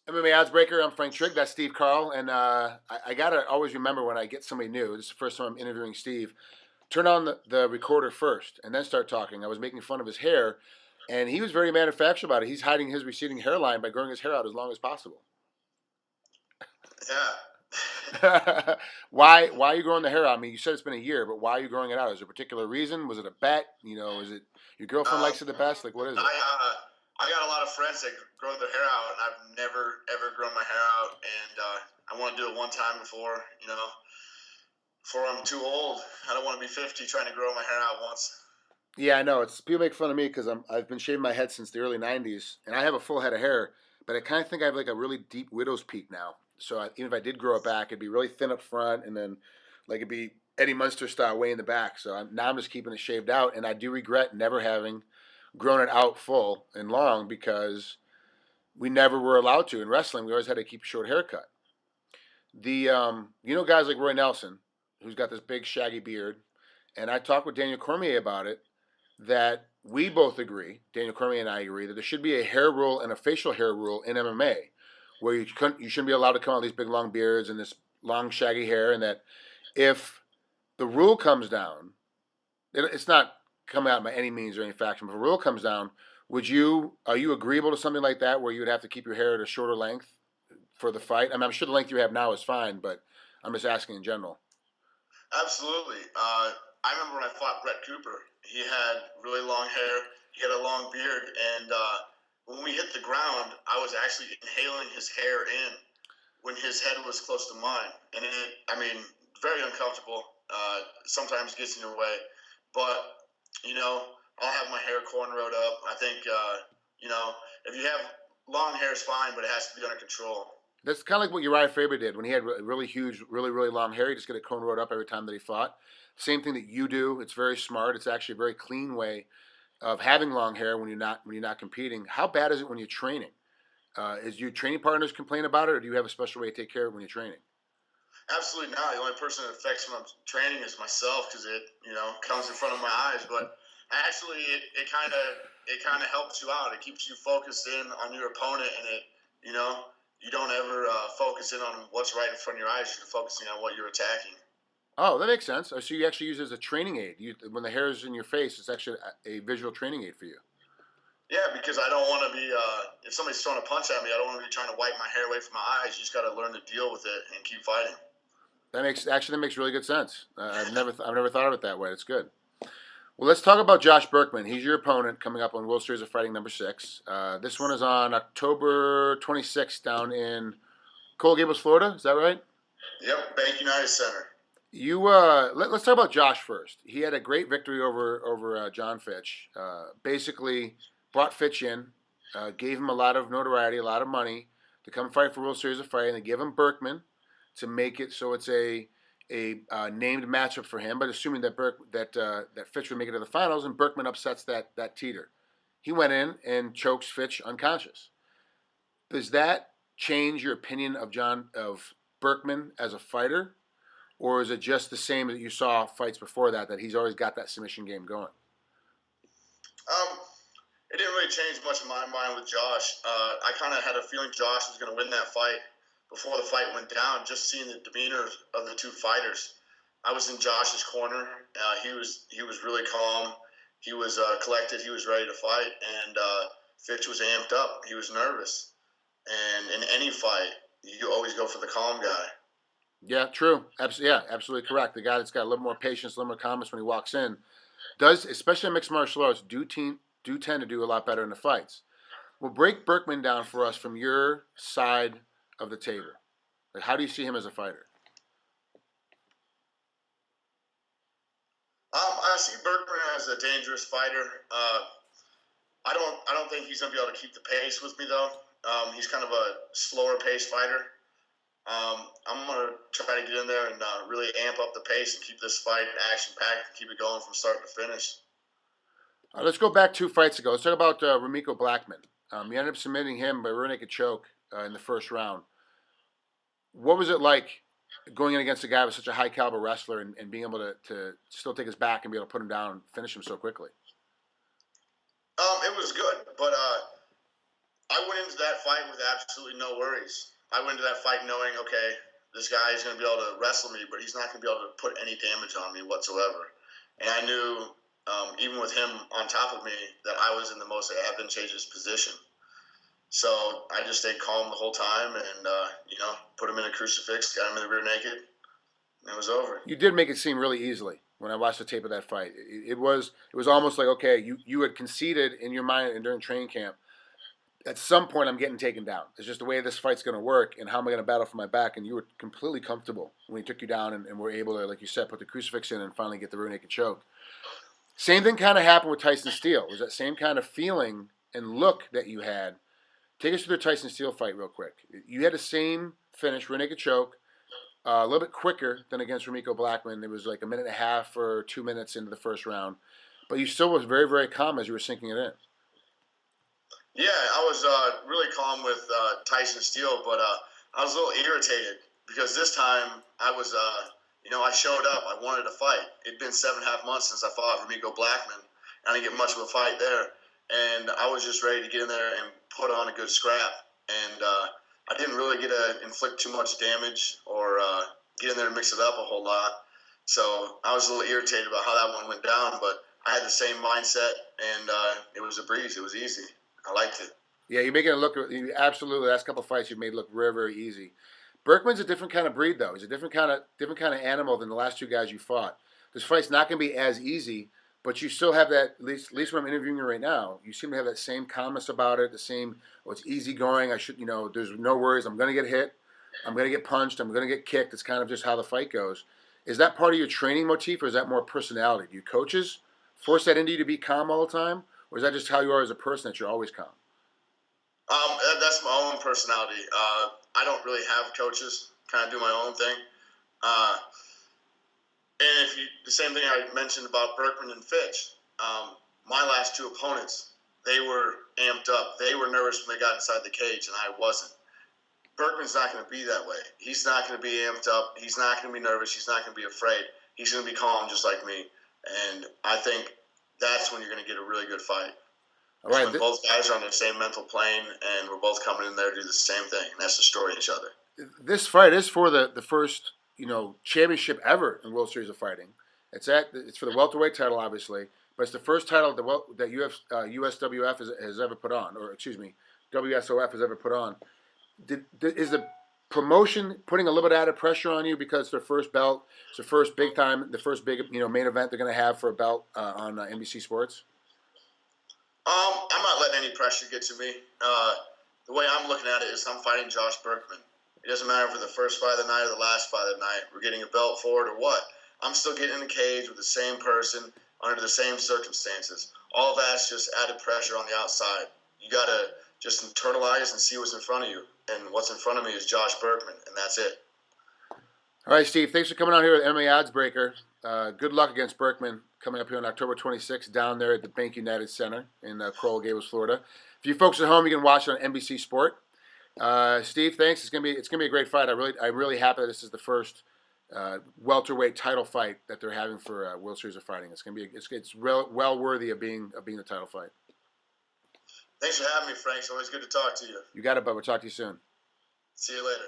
MMA Oddsbreaker. I'm Frank Trigg. That's Steve Carl. And I got to always remember when I get somebody new, this is the first time I'm interviewing Steve, turn on the recorder first and then start talking. I was making fun of his hair, and he was very manufactured about it. He's hiding his receding hairline by growing his hair out as long as possible. Yeah. Why are you growing the hair out? I mean, you said it's been a year, but why are you growing it out? Is there a particular reason? Was it a bet? Is it your girlfriend Um, likes it the best? Like, what is it? I got a lot of friends that grow their hair out, and I've never ever grown my hair out, and I want to do it one time before I'm too old. I don't want to be 50 trying to grow my hair out once. Yeah, I know. It's people make fun of me because I've been shaving my head since the early '90s, and I have a full head of hair. But I kind of think I have like a really deep widow's peak now. So even if I did grow it back, it'd be really thin up front, and then like it'd be Eddie Munster style way in the back. So now I'm just keeping it shaved out, and I do regret never having grown it out full and long because we never were allowed to in wrestling. We always had to keep a short haircut. Guys like Roy Nelson, who's got this big shaggy beard, and I talked with Daniel Cormier about it that we both agree, Daniel Cormier and I agree, that there should be a hair rule and a facial hair rule in MMA, where you shouldn't be allowed to come out with these big long beards and this long shaggy hair, and that if the rule comes down, it's not coming out by any means or any faction, but if the rule comes down, are you agreeable to something like that, where you would have to keep your hair at a shorter length for the fight? I mean, I'm sure the length you have now is fine, but I'm just asking in general. Absolutely. I remember when I fought Brett Cooper. He had really long hair. He had a long beard, and when we hit the ground, I was actually inhaling his hair in when his head was close to mine, and very uncomfortable. Sometimes gets in your way, but you know, I'll have my hair cornrowed up. I think if you have long hair, is fine, but it has to be under control. That's kind of like what Uriah Faber did when he had really huge, really, really long hair. He just get it cornrowed up every time that he fought. Same thing that you do. It's very smart. It's actually a very clean way of having long hair when you're not competing. How bad is it when you're training? Is your training partners complain about it, or do you have a special way to take care of it when you're training? Absolutely not. The only person it affects when I'm training is myself because it comes in front of my eyes. But actually, it kind of helps you out. It keeps you focused in on your opponent, and you don't ever focus in on what's right in front of your eyes. You're focusing on what you're attacking. Oh, that makes sense. So you actually use it as a training aid. When the hair is in your face, it's actually a visual training aid for you. Yeah, because I don't want to be. If somebody's throwing a punch at me, I don't want to be trying to wipe my hair away from my eyes. You just got to learn to deal with it and keep fighting. That makes really good sense. I've never thought of it that way. It's good. Well, let's talk about Josh Berkman. He's your opponent coming up on World Series of Fighting #6. This one is on October 26th down in Coral Gables, Florida. Is that right? Yep, Bank United Center. Let's talk about Josh first. He had a great victory over John Fitch. Basically, brought Fitch in, gave him a lot of notoriety, a lot of money to come fight for World Series of Fighting. They give him Berkman to make it so it's a named matchup for him. But assuming that Fitch would make it to the finals, and Berkman upsets that teeter, he went in and chokes Fitch unconscious. Does that change your opinion of Berkman as a fighter? Or is it just the same that you saw fights before that he's always got that submission game going? Um, it didn't really change much in my mind with Josh. I kind of had a feeling Josh was going to win that fight before the fight went down. Just seeing the demeanor of the two fighters, I was in Josh's corner. He was really calm. He was collected. He was ready to fight, and Fitch was amped up. He was nervous. And in any fight, you always go for the calm guy. Yeah, true. Absolutely correct. The guy that's got a little more patience, a little more calmness when he walks in, does, especially in mixed martial arts, do tend to do a lot better in the fights. Well, break Berkman down for us from your side of the table. Like, how do you see him as a fighter? I see Bergman as a dangerous fighter. I don't think he's going to be able to keep the pace with me though. He's kind of a slower pace fighter. I'm going to try to get in there and really amp up the pace and keep this fight action packed and keep it going from start to finish. Let's go back 2 fights ago. Let's talk about Ramiko Blackman. You ended up submitting him by rear naked choke in the first round. What was it like going in against a guy with such a high caliber wrestler and being able to still take his back and be able to put him down and finish him so quickly? It was good, but I went into that fight with absolutely no worries. I went into that fight knowing, okay, this guy is going to be able to wrestle me, but he's not going to be able to put any damage on me whatsoever. And I knew, even with him on top of me, that I was in the most advantageous position. So I just stayed calm the whole time and, put him in a crucifix, got him in the rear naked, and it was over. You did make it seem really easily when I watched the tape of that fight. It was almost like, okay, you had conceded in your mind and during training camp, at some point I'm getting taken down. It's just the way this fight's going to work and how am I going to battle for my back. And you were completely comfortable when he took you down and were able to, like you said, put the crucifix in and finally get the rear naked choke. Same thing kind of happened with Tyson Steele. Was that same kind of feeling and look that you had? Take us through the Tyson Steele fight real quick. You had the same finish, rear naked choke, a little bit quicker than against Ramiko Blackman. It was like a minute and a half or 2 minutes into the first round. But you still was very, very calm as you were sinking it in. Yeah, I was really calm with Tyson Steele, but I was a little irritated because this time I was, I showed up. I wanted to fight. It'd been 7.5 months since I fought Ramiko Blackman, and I didn't get much of a fight there. And I was just ready to get in there and put on a good scrap. And I didn't really get to inflict too much damage or get in there and mix it up a whole lot. So I was a little irritated about how that one went down, but I had the same mindset, and it was a breeze. It was easy. I liked it. Yeah, you're making it look absolutely. The last couple of fights you made look very, very easy. Berkman's a different kind of breed, though. He's a different kind of animal than the last two guys you fought. This fight's not going to be as easy, but you still have that. At least when I'm interviewing you right now, you seem to have that same calmness about it. The same, it's easy going. There's no worries. I'm going to get hit. I'm going to get punched. I'm going to get kicked. It's kind of just how the fight goes. Is that part of your training motif, or is that more personality? Do you coaches force that into you to be calm all the time? Or is that just how you are as a person, that you're always calm? That's my own personality. I don't really have coaches. Kind of do my own thing. And the same thing I mentioned about Berkman and Fitch. My last two opponents, they were amped up. They were nervous when they got inside the cage, and I wasn't. Berkman's not going to be that way. He's not going to be amped up. He's not going to be nervous. He's not going to be afraid. He's going to be calm just like me. And I think that's when you're going to get a really good fight. All right. When both guys are on the same mental plane and we're both coming in there to do the same thing, and that's destroy each other. This fight is for the first championship ever in World Series of Fighting. It's for the welterweight title, obviously, but it's the first title that USWF has ever put on, or excuse me, WSOF has ever put on. Is the promotion putting a little bit added pressure on you because it's their first belt, it's the first big main event they're going to have for a belt on NBC Sports? I'm not letting any pressure get to me. The way I'm looking at it is I'm fighting Josh Berkman. It doesn't matter if it's the first fight of the night or the last fight of the night. We're getting a belt for it or what. I'm still getting in the cage with the same person under the same circumstances. All that's just added pressure on the outside. You got to just internalize and see what's in front of you. And what's in front of me is Josh Berkman, and that's it. All right, Steve, thanks for coming on here with MMA Oddsbreaker. Good luck against Berkman coming up here on October 26th down there at the Bank United Center in Coral Gables, Florida. For you folks at home, you can watch it on NBC Sport. Steve, thanks. It's gonna be a great fight. I'm really happy that this is the first welterweight title fight that they're having for World Series of Fighting. It's well worthy of being the title fight. Thanks for having me, Frank. It's always good to talk to you. You got it, bud. We'll talk to you soon. See you later.